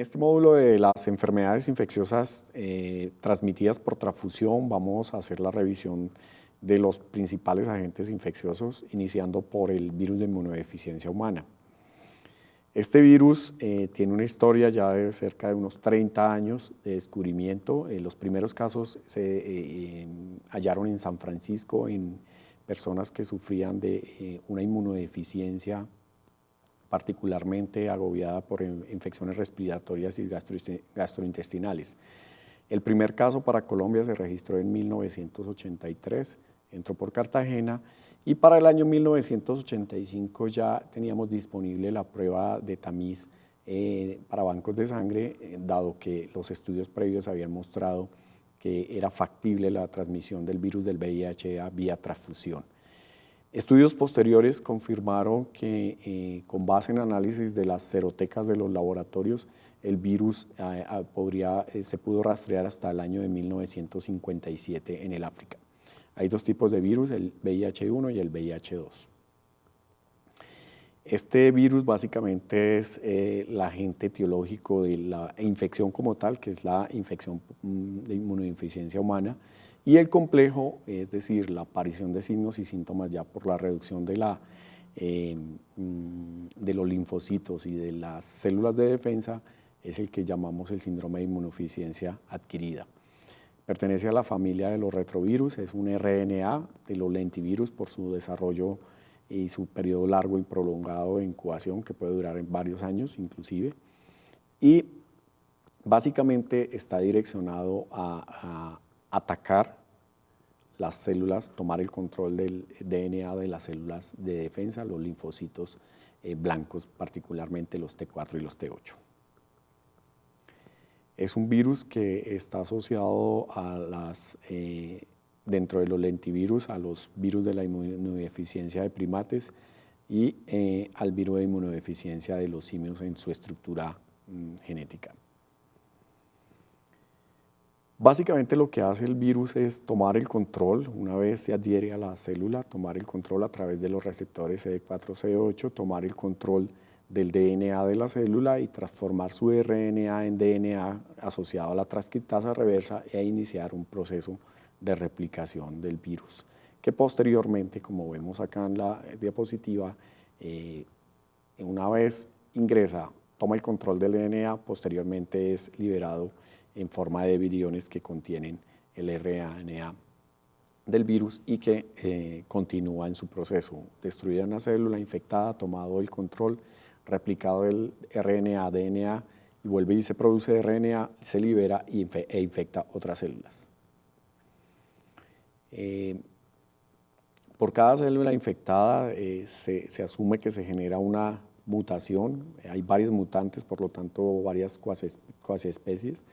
este módulo de las enfermedades infecciosas transmitidas por transfusión vamos a hacer la revisión de los principales agentes infecciosos, iniciando por el virus de inmunodeficiencia humana. Este virus tiene una historia ya de cerca de unos 30 años de descubrimiento. Los primeros casos se hallaron en San Francisco en personas que sufrían de una inmunodeficiencia particularmente agobiada por infecciones respiratorias y gastrointestinales. El primer caso para Colombia se registró en 1983, entró por Cartagena, y para el año 1985 ya teníamos disponible la prueba de tamiz para bancos de sangre, dado que los estudios previos habían mostrado que era factible la transmisión del virus del VIH vía transfusión. Estudios posteriores confirmaron que con base en análisis de las serotecas de los laboratorios, el virus se pudo rastrear hasta el año de 1957 en el África. Hay dos tipos de virus, el VIH-1 y el VIH-2. Este virus básicamente es el agente etiológico de la infección como tal, que es la infección de inmunodeficiencia humana, y el complejo, es decir, la aparición de signos y síntomas ya por la reducción de los linfocitos y de las células de defensa, es el que llamamos el síndrome de inmunodeficiencia adquirida. Pertenece a la familia de los retrovirus, es un RNA de los lentivirus por su desarrollo y su periodo largo y prolongado de incubación, que puede durar en varios años inclusive, y básicamente está direccionado a atacar las células, tomar el control del DNA de las células de defensa, los linfocitos blancos, particularmente los T4 y los T8. Es un virus que está asociado a dentro de los lentivirus, a los virus de la inmunodeficiencia de primates y al virus de inmunodeficiencia de los simios en su estructura genética. Básicamente lo que hace el virus es tomar el control, una vez se adhiere a la célula, tomar el control a través de los receptores CD4, CD8, tomar el control del DNA de la célula y transformar su RNA en DNA asociado a la transcriptasa reversa e iniciar un proceso de replicación del virus, que posteriormente, como vemos acá en la diapositiva, una vez ingresa, toma el control del DNA, posteriormente es liberado en forma de viriones que contienen el RNA del virus y que continúa en su proceso. Destruida una célula infectada, tomado el control, replicado el RNA, DNA, y vuelve y se produce RNA, se libera e infecta otras células. Por cada célula infectada se asume que se genera una mutación, hay varios mutantes, por lo tanto varias cuasiespecies,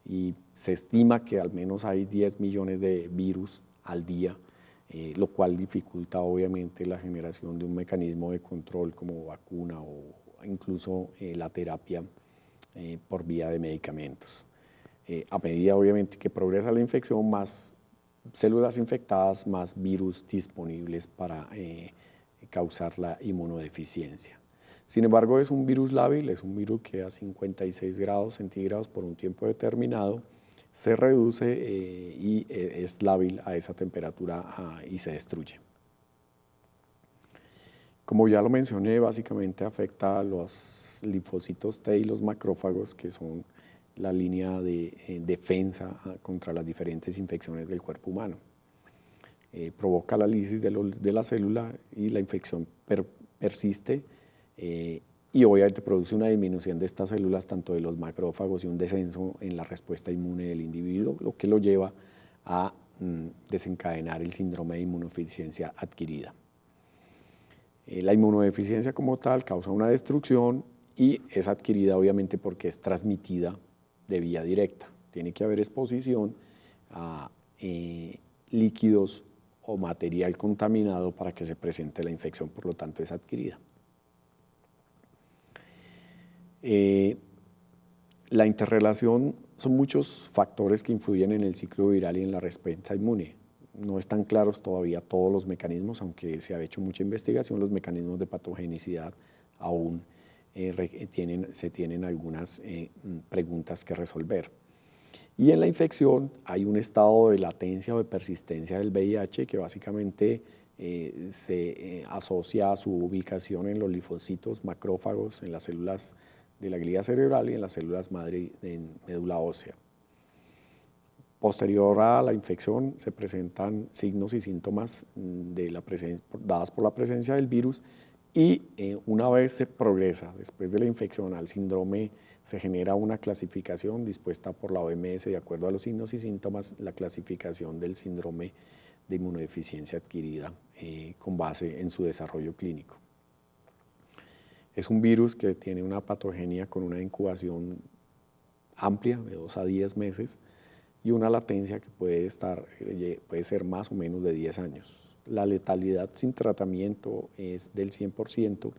y se estima que al menos hay 10 millones de virus al día, lo cual dificulta obviamente la generación de un mecanismo de control como vacuna o incluso la terapia por vía de medicamentos. A medida obviamente que progresa la infección, más células infectadas, más virus disponibles para causar la inmunodeficiencia. Sin embargo, es un virus lábil, es un virus que a 56 grados centígrados por un tiempo determinado se reduce y es lábil a esa temperatura y se destruye. Como ya lo mencioné, básicamente afecta a los linfocitos T y los macrófagos, que son la línea de defensa contra las diferentes infecciones del cuerpo humano. Provoca la lisis de la célula y la infección persiste, y obviamente produce una disminución de estas células, tanto de los macrófagos, y un descenso en la respuesta inmune del individuo, lo que lo lleva a desencadenar el síndrome de inmunodeficiencia adquirida. La inmunodeficiencia como tal causa una destrucción y es adquirida obviamente porque es transmitida de vía directa. Tiene que haber exposición a líquidos o material contaminado para que se presente la infección, por lo tanto es adquirida. La interrelación son muchos factores que influyen en el ciclo viral y en la respuesta inmune. No están claros todavía todos los mecanismos, aunque se ha hecho mucha investigación, los mecanismos de patogenicidad aún se tienen algunas preguntas que resolver. Y en la infección hay un estado de latencia o de persistencia del VIH que básicamente se asocia a su ubicación en los linfocitos macrófagos, en las células de la glía cerebral y en las células madre en médula ósea. Posterior a la infección se presentan signos y síntomas dadas por la presencia del virus y una vez se progresa después de la infección al síndrome, se genera una clasificación dispuesta por la OMS de acuerdo a los signos y síntomas, la clasificación del síndrome de inmunodeficiencia adquirida con base en su desarrollo clínico. Es un virus que tiene una patogenia con una incubación amplia de 2 a 10 meses y una latencia que puede ser más o menos de 10 años. La letalidad sin tratamiento es del 100%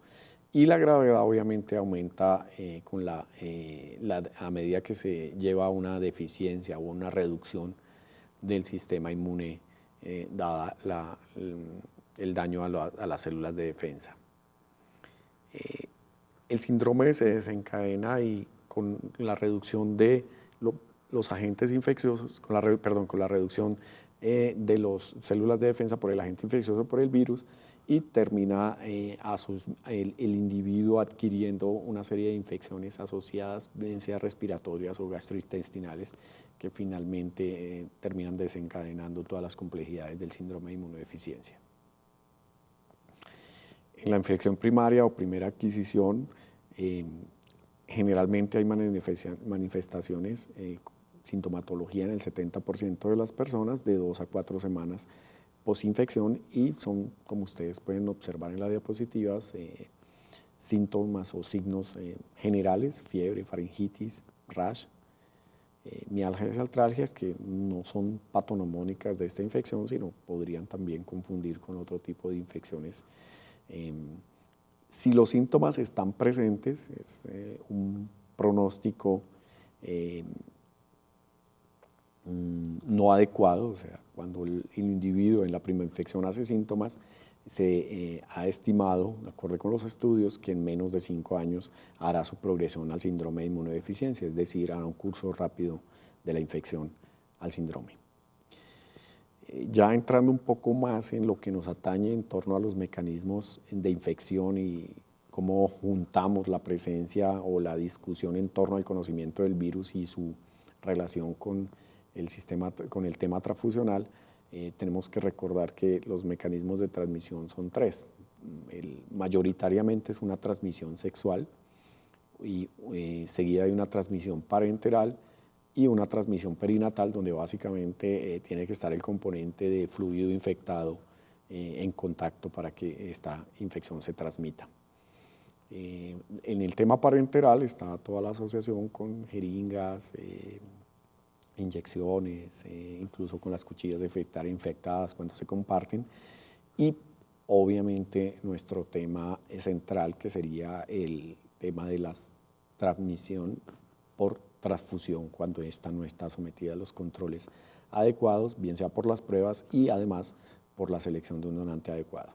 y la gravedad obviamente aumenta a medida que se lleva a una deficiencia o una reducción del sistema inmune dada el daño a las células de defensa. El síndrome se desencadena y con la reducción de los agentes infecciosos, con la reducción de las células de defensa por el agente infeccioso por el virus y termina el individuo adquiriendo una serie de infecciones asociadas, bien sea respiratorias o gastrointestinales, que finalmente terminan desencadenando todas las complejidades del síndrome de inmunodeficiencia. En la infección primaria o primera adquisición, generalmente hay manifestaciones, sintomatología en el 70% de las personas de 2 a 4 semanas posinfección y son, como ustedes pueden observar en las diapositivas, síntomas o signos generales, fiebre, faringitis, rash, mialgias y artralgias que no son patonemónicas de esta infección, sino podrían también confundir con otro tipo de infecciones. Si los síntomas están presentes, es un pronóstico no adecuado, o sea, cuando el individuo en la primera infección hace síntomas, se ha estimado, de acuerdo con los estudios, que en menos de 5 años hará su progresión al síndrome de inmunodeficiencia, es decir, hará un curso rápido de la infección al síndrome. Ya entrando un poco más en lo que nos atañe en torno a los mecanismos de infección y cómo juntamos la presencia o la discusión en torno al conocimiento del virus y su relación con el tema transfusional, tenemos que recordar que los mecanismos de transmisión son 3. Mayoritariamente es una transmisión sexual y seguida de una transmisión parenteral y una transmisión perinatal donde básicamente tiene que estar el componente de fluido infectado en contacto para que esta infección se transmita. En el tema parenteral está toda la asociación con jeringas, inyecciones, incluso con las cuchillas de afeitar infectadas cuando se comparten y obviamente nuestro tema central que sería el tema de la transmisión por transfusión cuando ésta no está sometida a los controles adecuados, bien sea por las pruebas y además por la selección de un donante adecuado.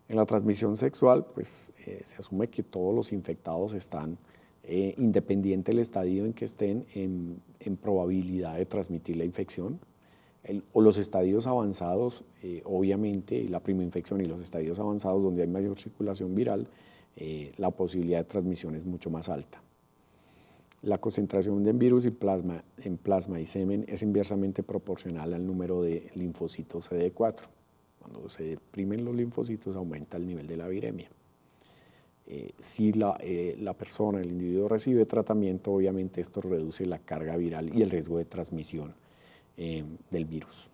En la transmisión sexual, pues se asume que todos los infectados están independiente del estadio en que estén en probabilidad de transmitir la infección, o los estadios avanzados, obviamente la primoinfección y los estadios avanzados donde hay mayor circulación viral, la posibilidad de transmisión es mucho más alta. La concentración de virus en plasma y semen es inversamente proporcional al número de linfocitos CD4. Cuando se deprimen los linfocitos aumenta el nivel de la viremia. Si la persona, el individuo recibe tratamiento, obviamente esto reduce la carga viral y el riesgo de transmisión del virus.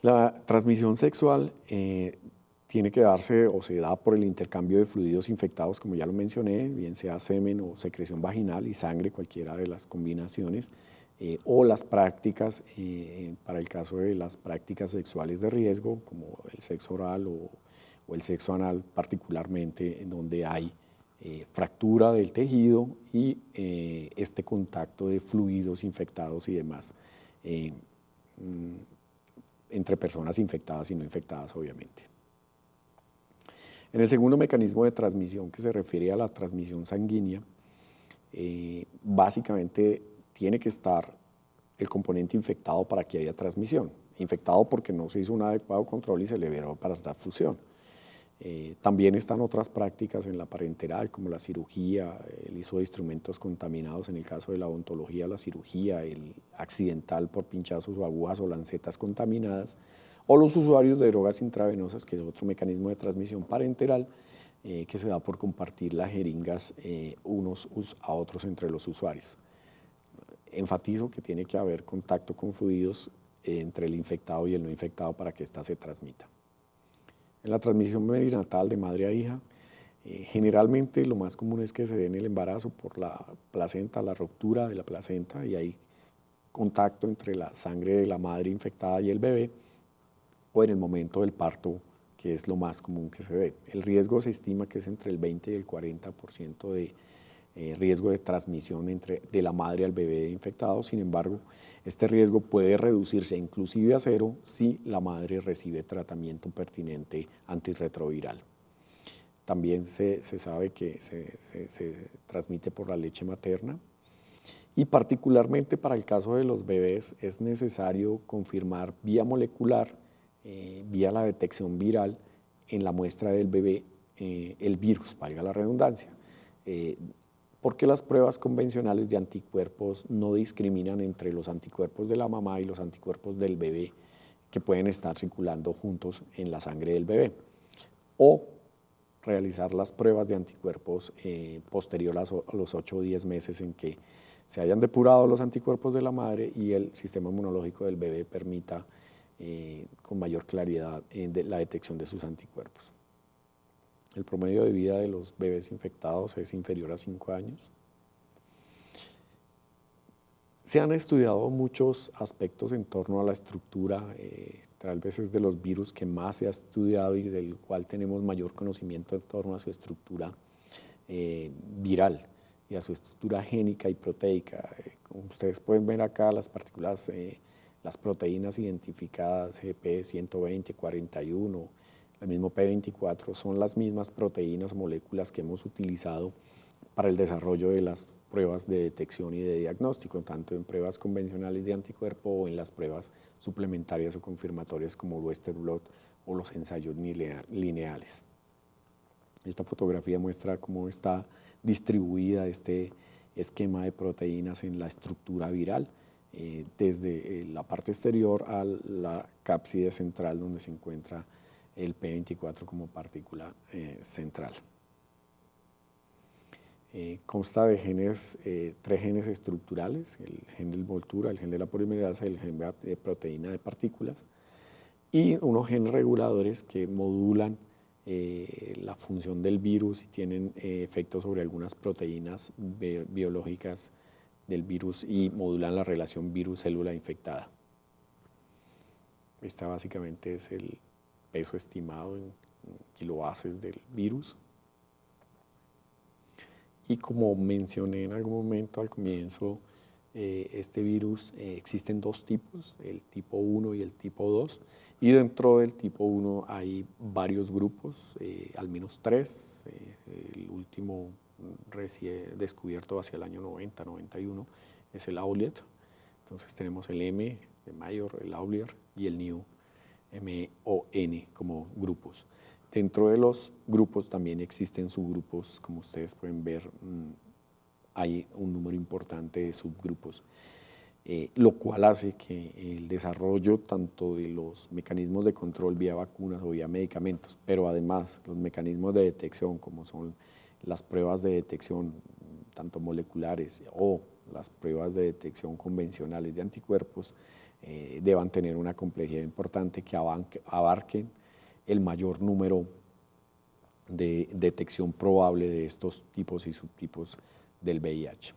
La transmisión sexual tiene que darse o se da por el intercambio de fluidos infectados, como ya lo mencioné, bien sea semen o secreción vaginal y sangre, cualquiera de las combinaciones, o las prácticas, para el caso de las prácticas sexuales de riesgo, como el sexo oral o el sexo anal, particularmente en donde hay fractura del tejido y este contacto de fluidos infectados y demás entre personas infectadas y no infectadas, obviamente. En el segundo mecanismo de transmisión, que se refiere a la transmisión sanguínea, básicamente tiene que estar el componente infectado para que haya transmisión. Infectado porque no se hizo un adecuado control y se liberó para transfusión. También están otras prácticas en la parenteral, como la cirugía, el uso de instrumentos contaminados, en el caso de la odontología, la cirugía, el accidental por pinchazos o agujas o lancetas contaminadas, o los usuarios de drogas intravenosas, que es otro mecanismo de transmisión parenteral, que se da por compartir las jeringas unos a otros entre los usuarios. Enfatizo que tiene que haber contacto con fluidos entre el infectado y el no infectado para que ésta se transmita. En la transmisión perinatal de madre a hija, generalmente lo más común es que se dé en el embarazo por la placenta, la ruptura de la placenta, y hay contacto entre la sangre de la madre infectada y el bebé, o en el momento del parto, que es lo más común que se ve. El riesgo se estima que es entre el 20 y el 40% de riesgo de transmisión de la madre al bebé infectado. Sin embargo, este riesgo puede reducirse inclusive a cero si la madre recibe tratamiento pertinente antirretroviral. También se sabe que se transmite por la leche materna, y particularmente para el caso de los bebés es necesario confirmar vía molecular, vía la detección viral en la muestra del bebé, el virus, valga la redundancia. Porque las pruebas convencionales de anticuerpos no discriminan entre los anticuerpos de la mamá y los anticuerpos del bebé, que pueden estar circulando juntos en la sangre del bebé. O realizar las pruebas de anticuerpos posterior a los 8 o 10 meses en que se hayan depurado los anticuerpos de la madre y el sistema inmunológico del bebé permita con mayor claridad la detección de sus anticuerpos. El promedio de vida de los bebés infectados es inferior a 5 años. Se han estudiado muchos aspectos en torno a la estructura, tal vez es de los virus que más se ha estudiado y del cual tenemos mayor conocimiento en torno a su estructura viral y a su estructura génica y proteica. Como ustedes pueden ver acá, las partículas, las proteínas identificadas, P120, 41, el mismo P24, son las mismas proteínas o moléculas que hemos utilizado para el desarrollo de las pruebas de detección y de diagnóstico, tanto en pruebas convencionales de anticuerpo o en las pruebas suplementarias o confirmatorias como el Western blot o los ensayos lineales. Esta fotografía muestra cómo está distribuida este esquema de proteínas en la estructura viral, desde la parte exterior a la cápside central donde se encuentra el P24 como partícula central. Consta de genes, 3 genes estructurales, el gen de envoltura, el gen de la polimerasa y el gen de proteína de partículas, y unos genes reguladores que modulan la función del virus y tienen efectos sobre algunas proteínas biológicas del virus y modulan la relación virus-célula infectada. Esta básicamente es el peso estimado en kilobases del virus. Y como mencioné en algún momento al comienzo, este virus existen 2 tipos, el tipo 1 y el tipo 2, y dentro del tipo 1 hay varios grupos, al menos 3, el último recién descubierto hacia el año 90, 91, es el Auliet. Entonces tenemos el M de mayor, el Aulier, y el New, M-O-N, como grupos. Dentro de los grupos también existen subgrupos, como ustedes pueden ver, hay un número importante de subgrupos, lo cual hace que el desarrollo tanto de los mecanismos de control vía vacunas o vía medicamentos, pero además los mecanismos de detección, como son las pruebas de detección tanto moleculares o las pruebas de detección convencionales de anticuerpos, deban tener una complejidad importante que abarquen el mayor número de detección probable de estos tipos y subtipos del VIH.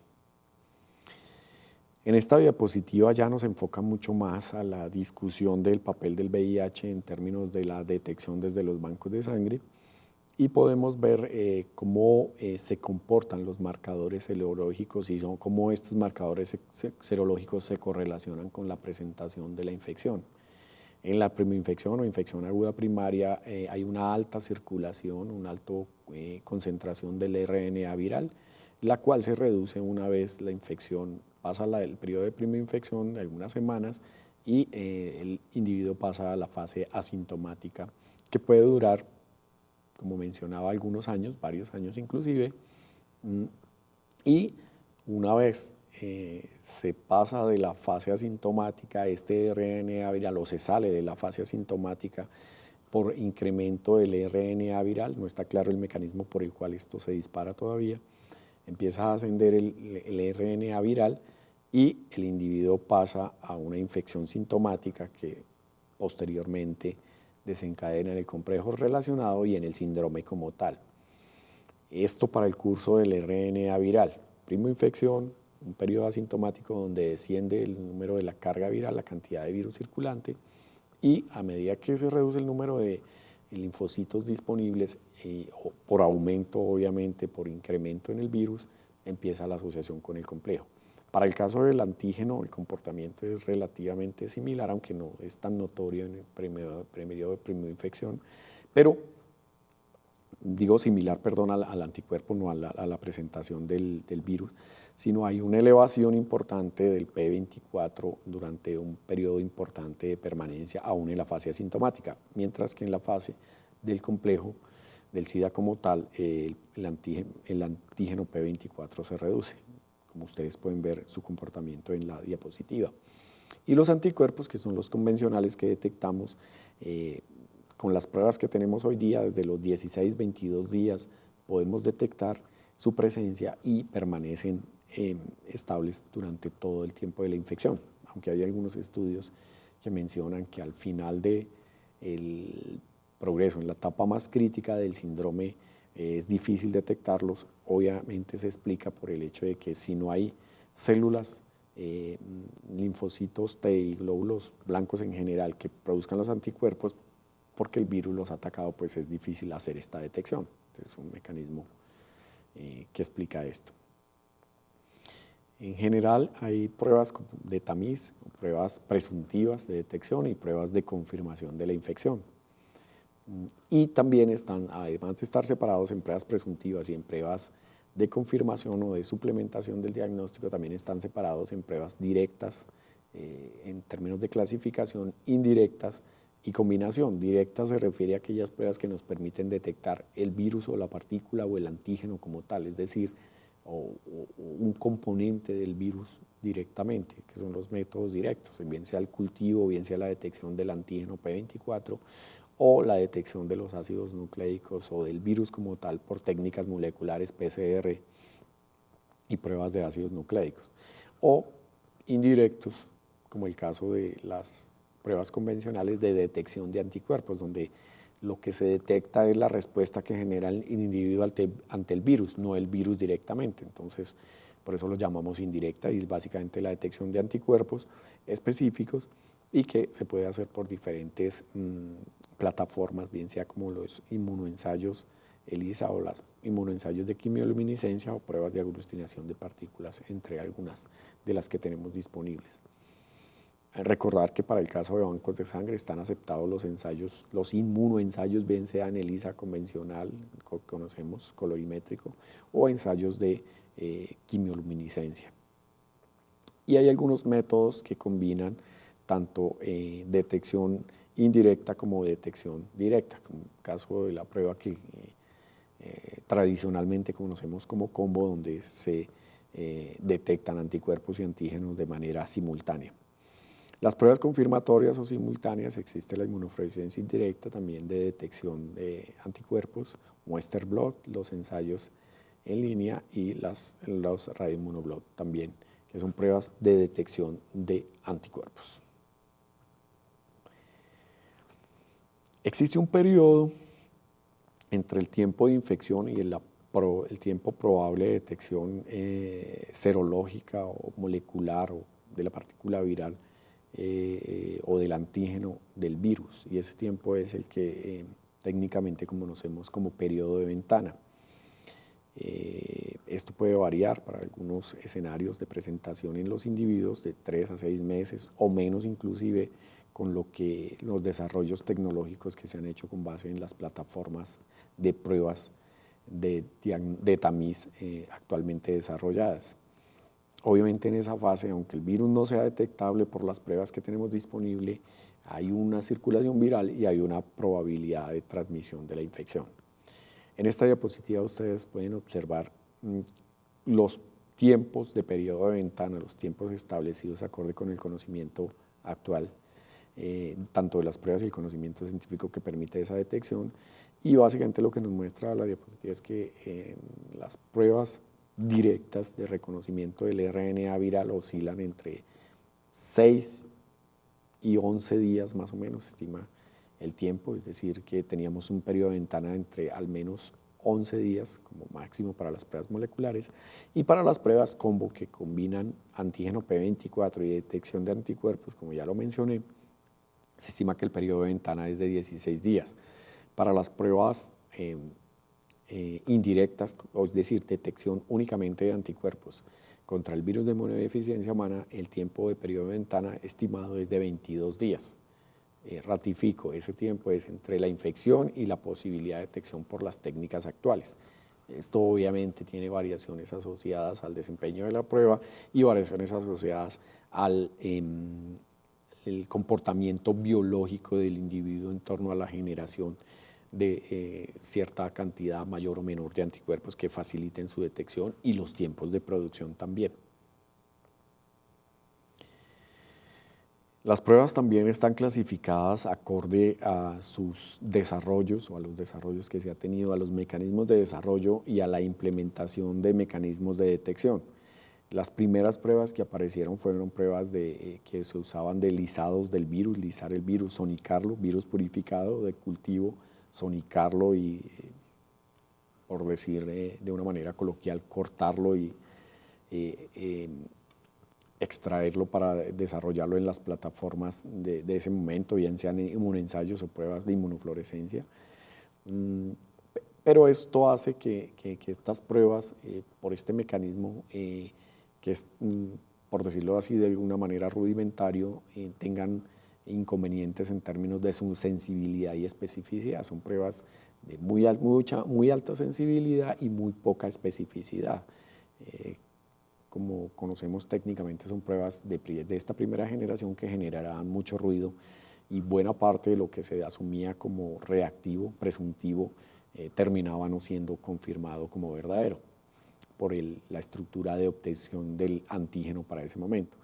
En esta diapositiva ya nos enfoca mucho más a la discusión del papel del VIH en términos de la detección desde los bancos de sangre, y podemos ver cómo se comportan los marcadores serológicos y cómo estos marcadores serológicos se correlacionan con la presentación de la infección. En la primoinfección o infección aguda primaria hay una alta circulación, una alta concentración del RNA viral, la cual se reduce una vez la infección pasa el periodo de primoinfección de algunas semanas y el individuo pasa a la fase asintomática, que puede durar, como mencionaba, algunos años, varios años inclusive, y una vez se pasa de la fase asintomática, este RNA viral, o se sale de la fase asintomática por incremento del RNA viral, no está claro el mecanismo por el cual esto se dispara todavía, empieza a ascender el RNA viral y el individuo pasa a una infección sintomática que posteriormente desencadena en el complejo relacionado y en el síndrome como tal. Esto para el curso del RNA viral. Primoinfección, un periodo asintomático donde desciende el número de la carga viral, la cantidad de virus circulante, y a medida que se reduce el número de linfocitos disponibles, por aumento obviamente, por incremento en el virus, empieza la asociación con el complejo. Para el caso del antígeno, el comportamiento es relativamente similar, aunque no es tan notorio en el periodo de primoinfección, pero digo similar, perdón, al anticuerpo, no a la presentación del virus, sino hay una elevación importante del P24 durante un periodo importante de permanencia, aún en la fase asintomática, mientras que en la fase del complejo del SIDA como tal, el antígeno P24 se reduce, como ustedes pueden ver su comportamiento en la diapositiva. Y los anticuerpos, que son los convencionales que detectamos, con las pruebas que tenemos hoy día, desde los 16, 22 días, podemos detectar su presencia y permanecen estables durante todo el tiempo de la infección, aunque hay algunos estudios que mencionan que al final del progreso, en la etapa más crítica del síndrome, es difícil detectarlos. Obviamente se explica por el hecho de que si no hay células, linfocitos T y glóbulos blancos en general que produzcan los anticuerpos, porque el virus los ha atacado, pues es difícil hacer esta detección. Es un mecanismo que explica esto. En general hay pruebas de tamiz, pruebas presuntivas de detección y pruebas de confirmación de la infección. Y también están, además de estar separados en pruebas presuntivas y en pruebas de confirmación o de suplementación del diagnóstico, también están separados en pruebas directas, en términos de clasificación, indirectas y combinación. Directa se refiere a aquellas pruebas que nos permiten detectar el virus o la partícula o el antígeno como tal, es decir, o un componente del virus directamente, que son los métodos directos, bien sea el cultivo, bien sea la detección del antígeno P24 o la detección de los ácidos nucleicos o del virus como tal por técnicas moleculares PCR y pruebas de ácidos nucleicos, o indirectos, como el caso de las pruebas convencionales de detección de anticuerpos, donde lo que se detecta es la respuesta que genera el individuo ante el virus, no el virus directamente. Entonces, por eso lo llamamos indirecta, y es básicamente la detección de anticuerpos específicos y que se puede hacer por diferentes plataformas, bien sea como los inmunoensayos ELISA o los inmunoensayos de quimioluminiscencia o pruebas de aglutinación de partículas, entre algunas de las que tenemos disponibles. Recordar que para el caso de bancos de sangre están aceptados los ensayos, los inmunoensayos, bien sea en ELISA convencional, que conocemos, colorimétrico, o ensayos de quimioluminiscencia. Y hay algunos métodos que combinan tanto detección indirecta como detección directa, como el caso de la prueba que tradicionalmente conocemos como combo, donde se detectan anticuerpos y antígenos de manera simultánea. Las pruebas confirmatorias o simultáneas, existe la inmunofluorescencia indirecta también de detección de anticuerpos, Western blot, los ensayos en línea y los radioinmunoblot también, que son pruebas de detección de anticuerpos. Existe un periodo entre el tiempo de infección y el tiempo probable de detección serológica o molecular o de la partícula viral o del antígeno del virus, y ese tiempo es el que técnicamente conocemos como periodo de ventana. Esto puede variar para algunos escenarios de presentación en los individuos de 3 a 6 meses o menos inclusive con lo que los desarrollos tecnológicos que se han hecho con base en las plataformas de pruebas de tamiz actualmente desarrolladas. Obviamente en esa fase, aunque el virus no sea detectable por las pruebas que tenemos disponible, hay una circulación viral y hay una probabilidad de transmisión de la infección. En esta diapositiva ustedes pueden observar los tiempos de periodo de ventana, los tiempos establecidos acorde con el conocimiento actual, tanto de las pruebas y el conocimiento científico que permite esa detección. Y básicamente lo que nos muestra la diapositiva es que las pruebas directas de reconocimiento del RNA viral oscilan entre 6 y 11 días más o menos, se estima el tiempo, es decir, que teníamos un periodo de ventana entre al menos 11 días como máximo para las pruebas moleculares, y para las pruebas combo que combinan antígeno P24 y detección de anticuerpos, como ya lo mencioné, se estima que el periodo de ventana es de 16 días. Para las pruebas indirectas, es decir, detección únicamente de anticuerpos contra el virus de inmunodeficiencia humana, el tiempo de periodo de ventana estimado es de 22 días. Ratifico, ese tiempo es entre la infección y la posibilidad de detección por las técnicas actuales. Esto obviamente tiene variaciones asociadas al desempeño de la prueba y variaciones asociadas al el comportamiento biológico del individuo en torno a la generación de cierta cantidad mayor o menor de anticuerpos que faciliten su detección y los tiempos de producción también. Las pruebas también están clasificadas acorde a sus desarrollos o a los desarrollos que se ha tenido, a los mecanismos de desarrollo y a la implementación de mecanismos de detección. Las primeras pruebas que aparecieron fueron pruebas que se usaban de lisados del virus, lisar el virus, sonicarlo, virus purificado de cultivo, sonicarlo y, por decir de una manera coloquial, cortarlo y extraerlo para desarrollarlo en las plataformas de ese momento, bien sean inmunoensayos o pruebas de inmunofluorescencia. Pero esto hace que estas pruebas, por este mecanismo, que es, por decirlo así, de alguna manera rudimentario, tengan inconvenientes en términos de su sensibilidad y especificidad. Son pruebas de muy alta sensibilidad y muy poca especificidad. Como conocemos técnicamente, son pruebas de esta primera generación que generarán mucho ruido, y buena parte de lo que se asumía como reactivo, presuntivo, terminaba no siendo confirmado como verdadero por la estructura de obtención del antígeno para ese momento.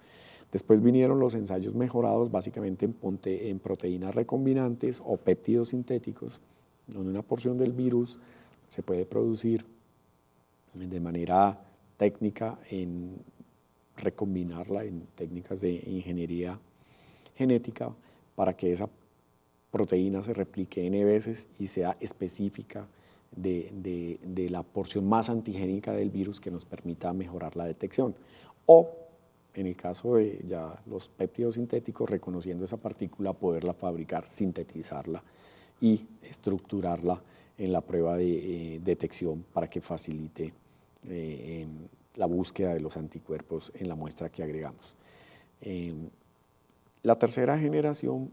Después vinieron los ensayos mejorados, básicamente en proteínas recombinantes o péptidos sintéticos, donde una porción del virus se puede producir de manera técnica en recombinarla en técnicas de ingeniería genética para que esa proteína se replique N veces y sea específica de la porción más antigénica del virus que nos permita mejorar la detección. O, en el caso de ya los péptidos sintéticos, reconociendo esa partícula, poderla fabricar, sintetizarla y estructurarla en la prueba de detección para que facilite la búsqueda de los anticuerpos en la muestra que agregamos. La tercera generación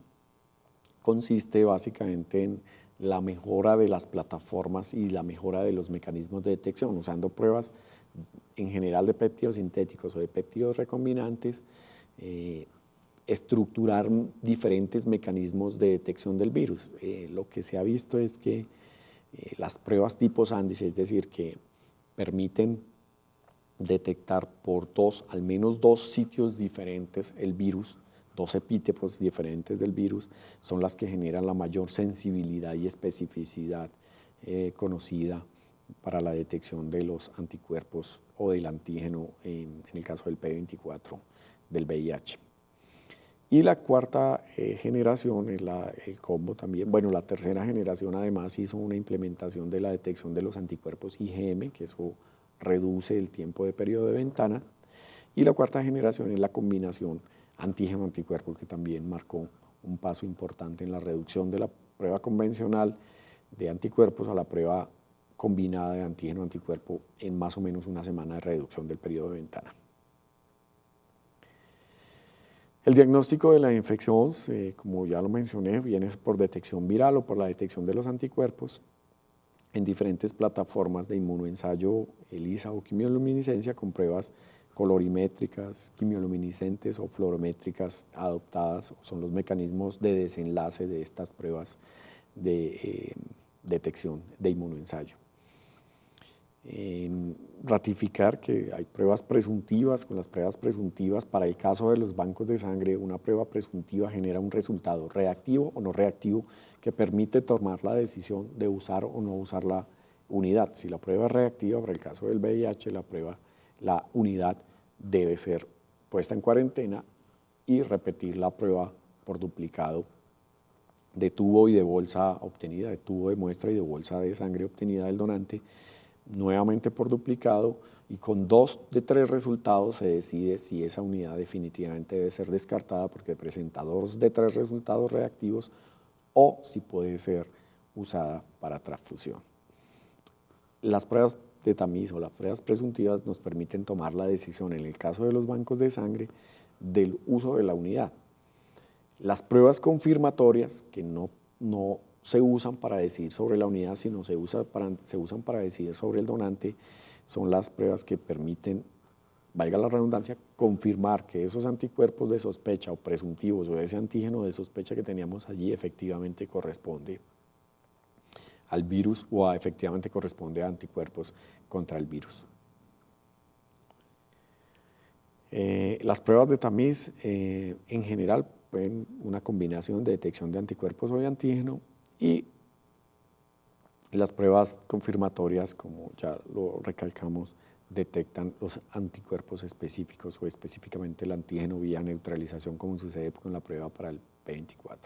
consiste básicamente en la mejora de las plataformas y la mejora de los mecanismos de detección, usando pruebas en general de péptidos sintéticos o de péptidos recombinantes, estructurar diferentes mecanismos de detección del virus. Lo que se ha visto es que las pruebas tipo sándwich, es decir, que permiten detectar por al menos dos sitios diferentes el virus, dos epítopos diferentes del virus, son las que generan la mayor sensibilidad y especificidad conocida para la detección de los anticuerpos o del antígeno en el caso del P24 del VIH. Y la cuarta generación es el combo también. Bueno, la tercera generación además hizo una implementación de la detección de los anticuerpos IgM, que eso reduce el tiempo de periodo de ventana. Y la cuarta generación es la combinación antígeno-anticuerpo, que también marcó un paso importante en la reducción de la prueba convencional de anticuerpos a la prueba combinada de antígeno-anticuerpo en más o menos una semana de reducción del periodo de ventana. El diagnóstico de la infección, como ya lo mencioné, viene por detección viral o por la detección de los anticuerpos en diferentes plataformas de inmunoensayo, ELISA o quimioluminiscencia, con pruebas colorimétricas, quimioluminiscentes o fluorométricas adoptadas. Son los mecanismos de desenlace de estas pruebas de detección de inmunoensayo. Ratificar que hay pruebas presuntivas. Con las pruebas presuntivas, para el caso de los bancos de sangre, una prueba presuntiva genera un resultado reactivo o no reactivo que permite tomar la decisión de usar o no usar la unidad. Si la prueba es reactiva, para el caso del VIH, la unidad debe ser puesta en cuarentena y repetir la prueba por duplicado de tubo y de bolsa obtenida, de tubo de muestra y de bolsa de sangre obtenida del donante, nuevamente por duplicado, y con 2 de 3 resultados se decide si esa unidad definitivamente debe ser descartada porque presenta 2 de 3 resultados reactivos o si puede ser usada para transfusión. Las pruebas de tamiz o las pruebas presuntivas nos permiten tomar la decisión, en el caso de los bancos de sangre, del uso de la unidad. Las pruebas confirmatorias, que no se usan para decidir sobre la unidad, sino se usan para decidir sobre el donante, son las pruebas que permiten, valga la redundancia, confirmar que esos anticuerpos de sospecha o presuntivos o ese antígeno de sospecha que teníamos allí efectivamente corresponde al virus o efectivamente corresponde a anticuerpos contra el virus. Las pruebas de tamiz en general pueden una combinación de detección de anticuerpos o de antígeno, y las pruebas confirmatorias, como ya lo recalcamos, detectan los anticuerpos específicos o específicamente el antígeno vía neutralización, como sucede con la prueba para el P24.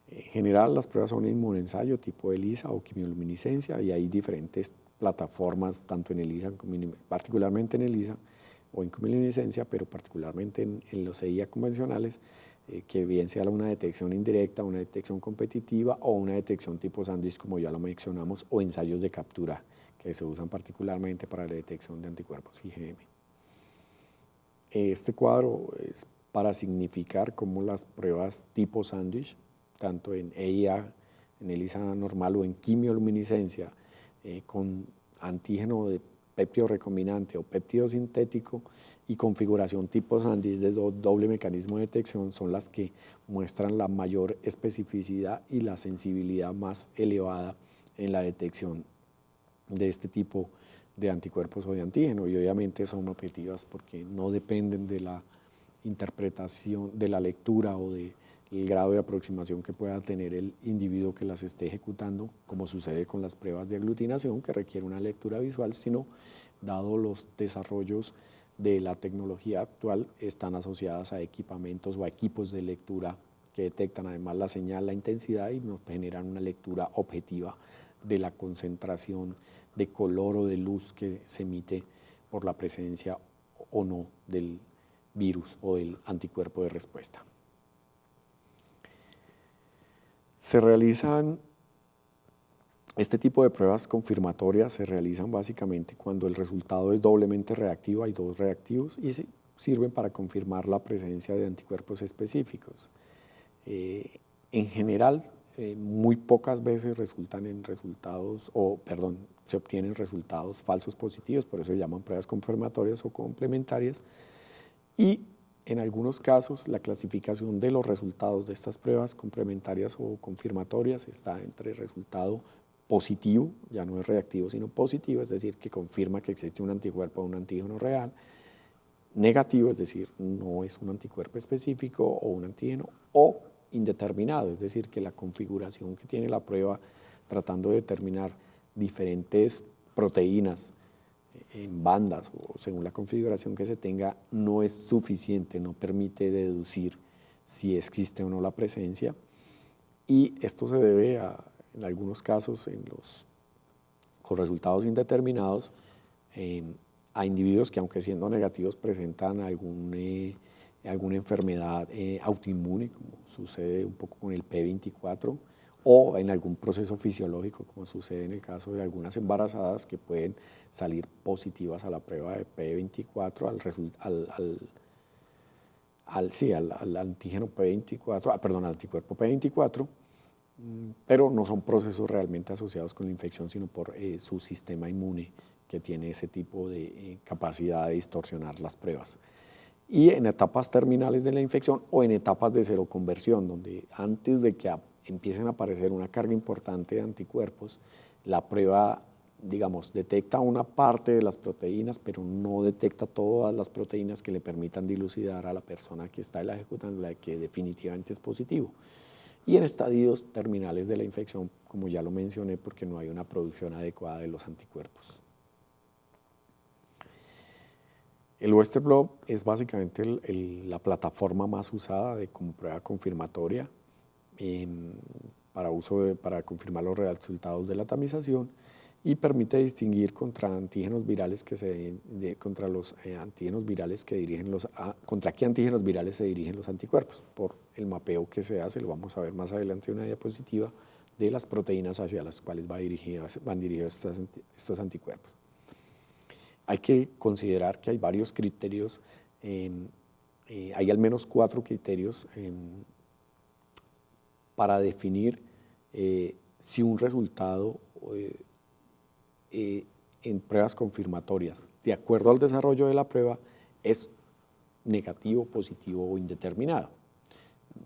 En general, las pruebas son inmunoensayo tipo ELISA o quimioluminiscencia, y hay diferentes plataformas, tanto en ELISA, particularmente en ELISA o en quimioluminiscencia, pero particularmente en los EIA convencionales, que bien sea una detección indirecta, una detección competitiva o una detección tipo sándwich, como ya lo mencionamos, o ensayos de captura, que se usan particularmente para la detección de anticuerpos IgM. Este cuadro es para significar cómo las pruebas tipo sándwich, tanto en EIA, en ELISA normal o en quimioluminiscencia, con antígeno de péptido recombinante o péptido sintético y configuración tipo sándwich de doble mecanismo de detección, son las que muestran la mayor especificidad y la sensibilidad más elevada en la detección de este tipo de anticuerpos o de antígeno, y obviamente son objetivas porque no dependen de la interpretación, de la lectura o del grado de aproximación que pueda tener el individuo que las esté ejecutando, como sucede con las pruebas de aglutinación, que requiere una lectura visual, sino, dado los desarrollos de la tecnología actual, están asociadas a equipamientos o a equipos de lectura que detectan además la señal, la intensidad, y nos generan una lectura objetiva de la concentración de color o de luz que se emite por la presencia o no del virus o del anticuerpo de respuesta. Se realizan este tipo de pruebas confirmatorias, se realizan básicamente cuando el resultado es doblemente reactivo, hay 2 reactivos, y sirven para confirmar la presencia de anticuerpos específicos. En general, muy pocas veces se obtienen resultados falsos positivos, por eso se llaman pruebas confirmatorias o complementarias, y en algunos casos la clasificación de los resultados de estas pruebas complementarias o confirmatorias está entre resultado positivo, ya no es reactivo sino positivo, es decir, que confirma que existe un anticuerpo o un antígeno real; negativo, es decir, no es un anticuerpo específico o un antígeno; o indeterminado, es decir, que la configuración que tiene la prueba tratando de determinar diferentes proteínas en bandas o según la configuración que se tenga no es suficiente, no permite deducir si existe o no la presencia, y esto se debe en algunos casos con resultados indeterminados, a individuos que, aunque siendo negativos, presentan alguna enfermedad autoinmune, como sucede un poco con el P24, o en algún proceso fisiológico, como sucede en el caso de algunas embarazadas que pueden salir positivas a la prueba de P24 al antígeno P24, perdón, al anticuerpo P24, pero no son procesos realmente asociados con la infección, sino por su sistema inmune que tiene ese tipo de capacidad de distorsionar las pruebas. Y en etapas terminales de la infección o en etapas de seroconversión, donde antes de que empiecen a aparecer una carga importante de anticuerpos, la prueba, digamos, detecta una parte de las proteínas, pero no detecta todas las proteínas que le permitan dilucidar a la persona que está ejecutando la que definitivamente es positivo. Y en estadios terminales de la infección, como ya lo mencioné, porque no hay una producción adecuada de los anticuerpos. El Western blot es básicamente la plataforma más usada como prueba confirmatoria para confirmar los resultados de la tamización y permite distinguir contra antígenos virales contra qué antígenos virales se dirigen los anticuerpos por el mapeo que se hace, lo vamos a ver más adelante en una diapositiva, de las proteínas hacia las cuales van dirigidos estos anticuerpos. Hay que considerar que hay varios criterios, hay al menos 4 criterios para definir si un resultado en pruebas confirmatorias, de acuerdo al desarrollo de la prueba, es negativo, positivo o indeterminado.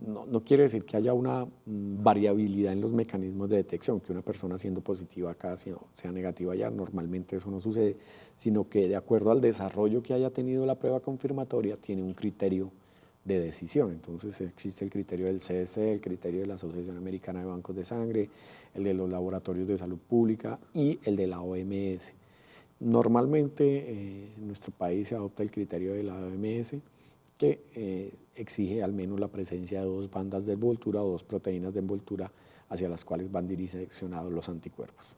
No quiere decir que haya una variabilidad en los mecanismos de detección, que una persona siendo positiva acá sea negativa allá, normalmente eso no sucede, sino que de acuerdo al desarrollo que haya tenido la prueba confirmatoria, tiene un criterio de decisión. Entonces existe el criterio del CDC, el criterio de la Asociación Americana de Bancos de Sangre, el de los laboratorios de salud pública y el de la OMS. Normalmente en nuestro país se adopta el criterio de la OMS, que exige al menos la presencia de 2 bandas de envoltura o 2 proteínas de envoltura hacia las cuales van direccionados los anticuerpos.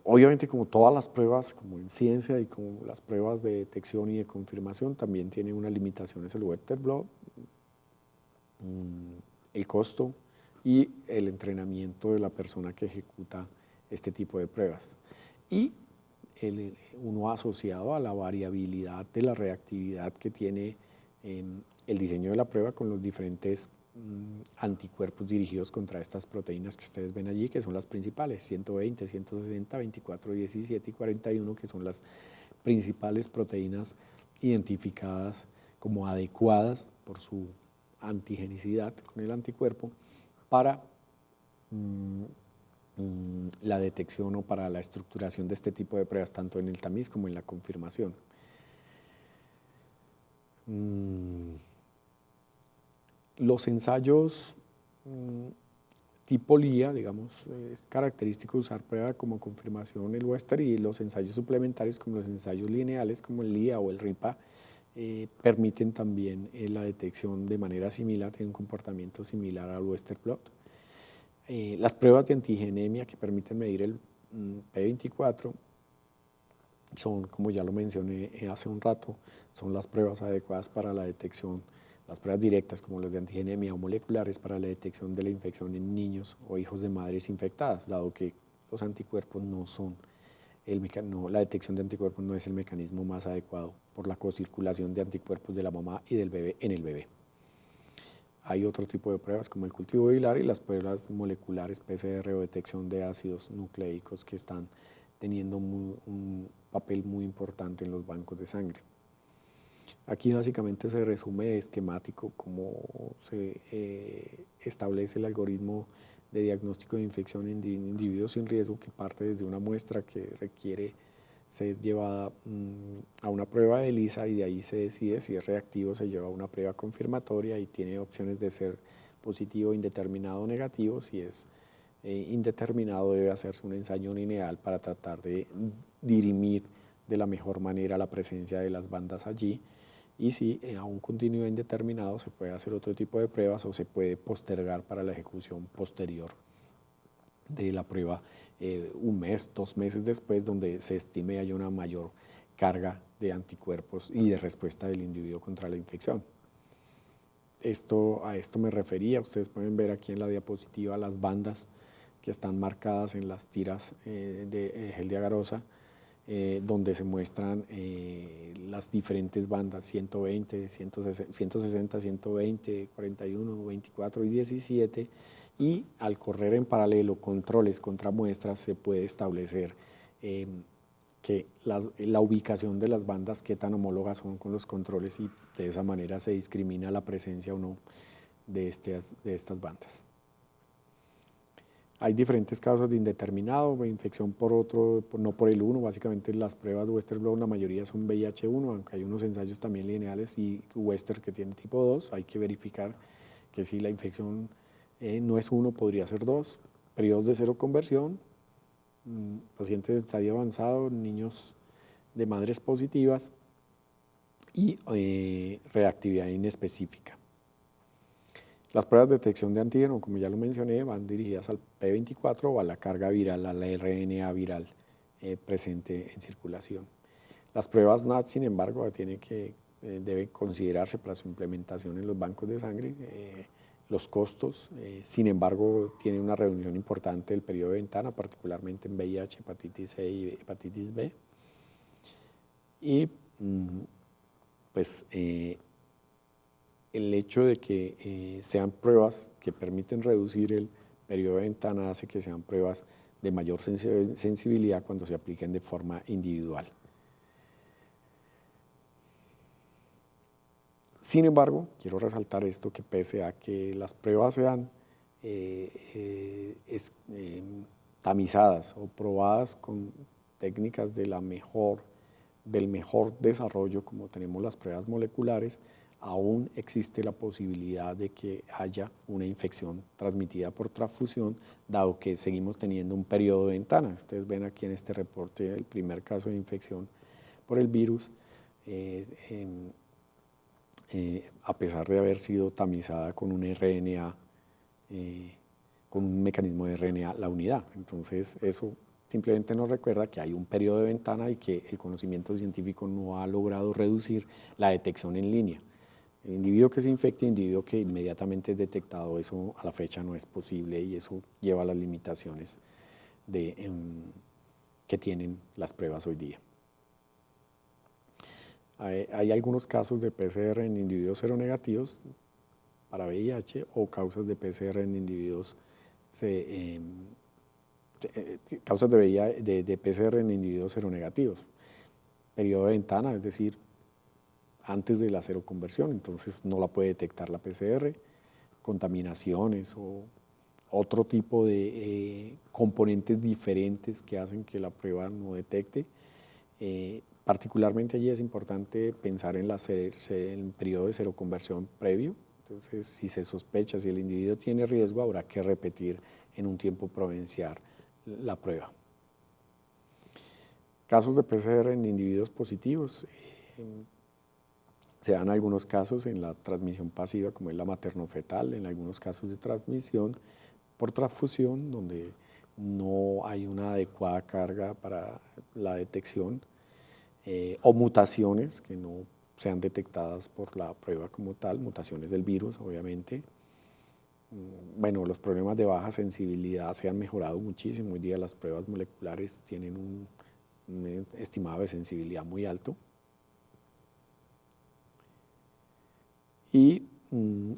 Obviamente, como todas las pruebas, como en ciencia y como las pruebas de detección y de confirmación, también tiene unas limitaciones el Western blot, el costo y el entrenamiento de la persona que ejecuta este tipo de pruebas. Y uno asociado a la variabilidad de la reactividad que tiene el diseño de la prueba con los diferentes anticuerpos dirigidos contra estas proteínas que ustedes ven allí, que son las principales, 120, 160, 24, 17 y 41, que son las principales proteínas identificadas como adecuadas por su antigenicidad con el anticuerpo para la detección o para la estructuración de este tipo de pruebas, tanto en el tamiz como en la confirmación. Los ensayos tipo LIA, digamos, es característico usar prueba como confirmación el Western, y los ensayos suplementarios como los ensayos lineales como el LIA o el RIPA permiten también la detección de manera similar, tienen un comportamiento similar al Western blot. Las pruebas de antigenemia que permiten medir el P24 son, como ya lo mencioné hace un rato, son las pruebas adecuadas para la detección, las pruebas directas como las de antigenemia o moleculares para la detección de la infección en niños o hijos de madres infectadas, dado que los anticuerpos no son, la detección de anticuerpos no es el mecanismo más adecuado por la cocirculación de anticuerpos de la mamá y del bebé en el bebé. Hay otro tipo de pruebas como el cultivo bilar y las pruebas moleculares PCR o detección de ácidos nucleicos que están teniendo un papel muy importante en los bancos de sangre. Aquí básicamente se resume esquemático cómo se establece el algoritmo de diagnóstico de infección en individuos sin riesgo, que parte desde una muestra que requiere ser llevada a una prueba de ELISA, y de ahí se decide si es reactivo, se lleva a una prueba confirmatoria y tiene opciones de ser positivo, indeterminado o negativo. Si es indeterminado, debe hacerse un ensayo lineal para tratar de dirimir de la mejor manera la presencia de las bandas allí, y si aún continúa indeterminado, se puede hacer otro tipo de pruebas o se puede postergar para la ejecución posterior de la prueba 1 mes, 2 meses después, donde se estime haya una mayor carga de anticuerpos y de respuesta del individuo contra la infección. A esto me refería. Ustedes pueden ver aquí en la diapositiva las bandas que están marcadas en las tiras de gel de agarosa donde se muestran las diferentes bandas, 120, 160, 120, 41, 24 y 17, y al correr en paralelo controles contra muestras se puede establecer que la ubicación de las bandas, qué tan homólogas son con los controles, y de esa manera se discrimina la presencia o no de estas bandas. Hay diferentes casos de indeterminado, infección por otro, no por el 1, básicamente las pruebas Western blot la mayoría son VIH-1, aunque hay unos ensayos también lineales y Western que tiene tipo 2, hay que verificar que si la infección no es 1, podría ser 2, periodos de cero conversión, pacientes de estadio avanzado, niños de madres positivas y reactividad inespecífica. Las pruebas de detección de antígeno, como ya lo mencioné, van dirigidas al P24 o a la carga viral, a la RNA viral presente en circulación. Las pruebas NAT, sin embargo, debe considerarse para su implementación en los bancos de sangre. Los costos, sin embargo, tienen una reducción importante del periodo de ventana, particularmente en VIH, hepatitis C y hepatitis B. Y pues el hecho de que sean pruebas que permiten reducir el periodo de ventana hace que sean pruebas de mayor sensibilidad cuando se apliquen de forma individual. Sin embargo, quiero resaltar esto, que pese a que las pruebas sean tamizadas o probadas con técnicas del mejor desarrollo, como tenemos las pruebas moleculares, aún existe la posibilidad de que haya una infección transmitida por transfusión, dado que seguimos teniendo un periodo de ventana. Ustedes ven aquí en este reporte el primer caso de infección por el virus, a pesar de haber sido tamizada con un RNA, con un mecanismo de RNA, la unidad. Entonces, eso simplemente nos recuerda que hay un periodo de ventana y que el conocimiento científico no ha logrado reducir la detección en línea. El individuo que se infecta, el individuo que inmediatamente es detectado, eso a la fecha no es posible, y eso lleva a las limitaciones que tienen las pruebas hoy día. Hay algunos casos de PCR en individuos seronegativos para VIH o causas de PCR en individuos, causas de PCR en individuos seronegativos. Periodo de ventana, es decir, antes de la seroconversión, entonces no la puede detectar la PCR, contaminaciones o otro tipo de componentes diferentes que hacen que la prueba no detecte. Particularmente allí es importante pensar en el periodo de seroconversión previo. Entonces, si se sospecha, si el individuo tiene riesgo, habrá que repetir en un tiempo prudencial la prueba. Casos de PCR en individuos positivos. Se dan algunos casos en la transmisión pasiva, como es la materno-fetal, en algunos casos de transmisión por transfusión, donde no hay una adecuada carga para la detección, o mutaciones que no sean detectadas por la prueba como tal, mutaciones del virus, obviamente. Bueno, los problemas de baja sensibilidad se han mejorado muchísimo. Hoy día las pruebas moleculares tienen un estimado de sensibilidad muy alto. Y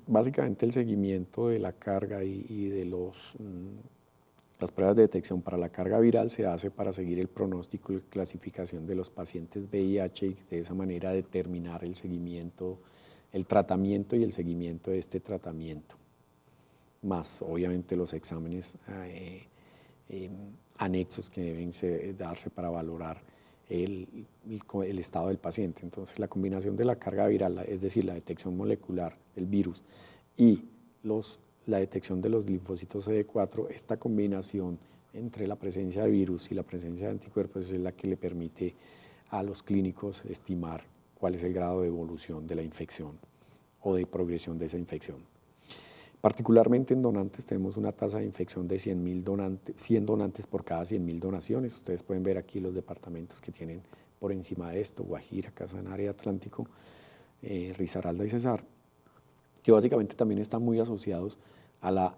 básicamente el seguimiento de la carga y de las pruebas de detección para la carga viral se hace para seguir el pronóstico y clasificación de los pacientes VIH y de esa manera determinar el seguimiento, el tratamiento y el seguimiento de este tratamiento, más obviamente los exámenes anexos que deben darse para valorar el estado del paciente. Entonces, la combinación de la carga viral, es decir, la detección molecular del virus y la detección de los linfocitos CD4, esta combinación entre la presencia de virus y la presencia de anticuerpos es la que le permite a los clínicos estimar cuál es el grado de evolución de la infección o de progresión de esa infección. Particularmente en donantes tenemos una tasa de infección de 100 donantes por cada 100.000 donaciones. Ustedes pueden ver aquí los departamentos que tienen por encima de esto: Guajira, Casanare, Atlántico, Risaralda y Cesar, que básicamente también están muy asociados a la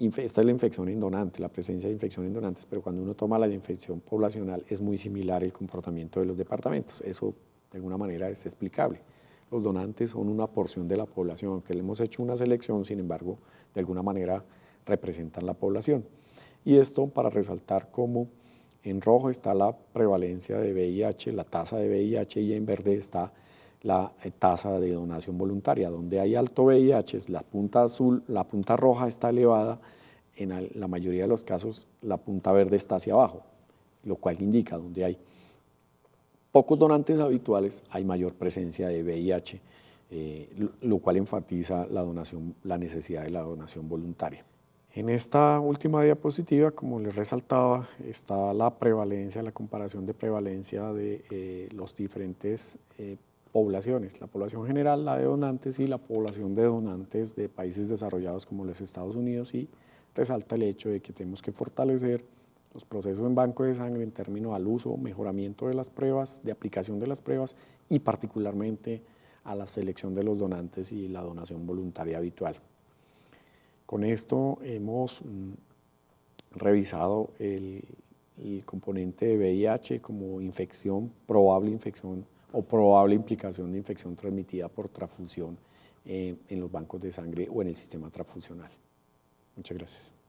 esta es la infección en donante, la presencia de infección en donantes, pero cuando uno toma la infección poblacional es muy similar el comportamiento de los departamentos. Eso de alguna manera es explicable. Los donantes son una porción de la población, que le hemos hecho una selección, sin embargo, de alguna manera representan la población. Y esto para resaltar cómo en rojo está la prevalencia de VIH, la tasa de VIH, y en verde está la tasa de donación voluntaria. Donde hay alto VIH, la punta azul, la punta roja está elevada, en la mayoría de los casos la punta verde está hacia abajo, lo cual indica donde hay pocos donantes habituales hay mayor presencia de VIH, lo cual enfatiza la necesidad de la donación voluntaria. En esta última diapositiva, como les resaltaba, está la prevalencia, la comparación de prevalencia de los diferentes poblaciones, la población general, la de donantes, y la población de donantes de países desarrollados como los Estados Unidos, y resalta el hecho de que tenemos que fortalecer los procesos en banco de sangre en términos al uso, mejoramiento de las pruebas, de aplicación de las pruebas, y particularmente a la selección de los donantes y la donación voluntaria habitual. Con esto hemos revisado el componente de VIH como probable infección o probable implicación de infección transmitida por transfusión en los bancos de sangre o en el sistema transfusional. Muchas gracias.